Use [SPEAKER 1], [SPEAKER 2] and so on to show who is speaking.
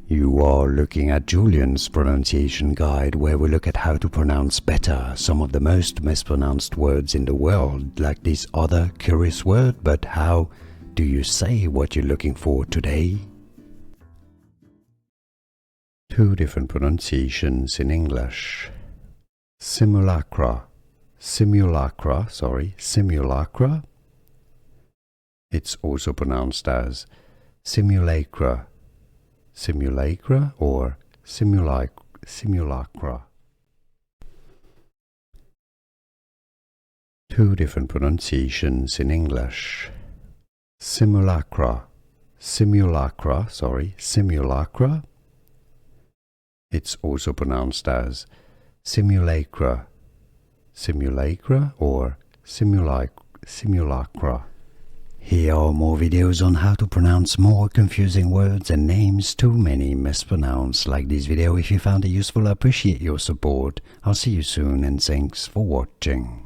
[SPEAKER 1] You are looking at Julian's pronunciation guide, where we look at how to pronounce better some of the most mispronounced words in the world, like this other curious word. But how do you say what you're looking for today? Two different pronunciations in English. Simulacra. Simulacra. It's also pronounced as simulacra. Simulacra or simulacra. Two different pronunciations in English. Simulacra. Simulacra. It's also pronounced as simulacra. Simulacra or simulacra. Here are more videos on how to pronounce more confusing words and names too many mispronounced. Like this video if you found it useful. I appreciate your support. I'll see you soon and thanks for watching.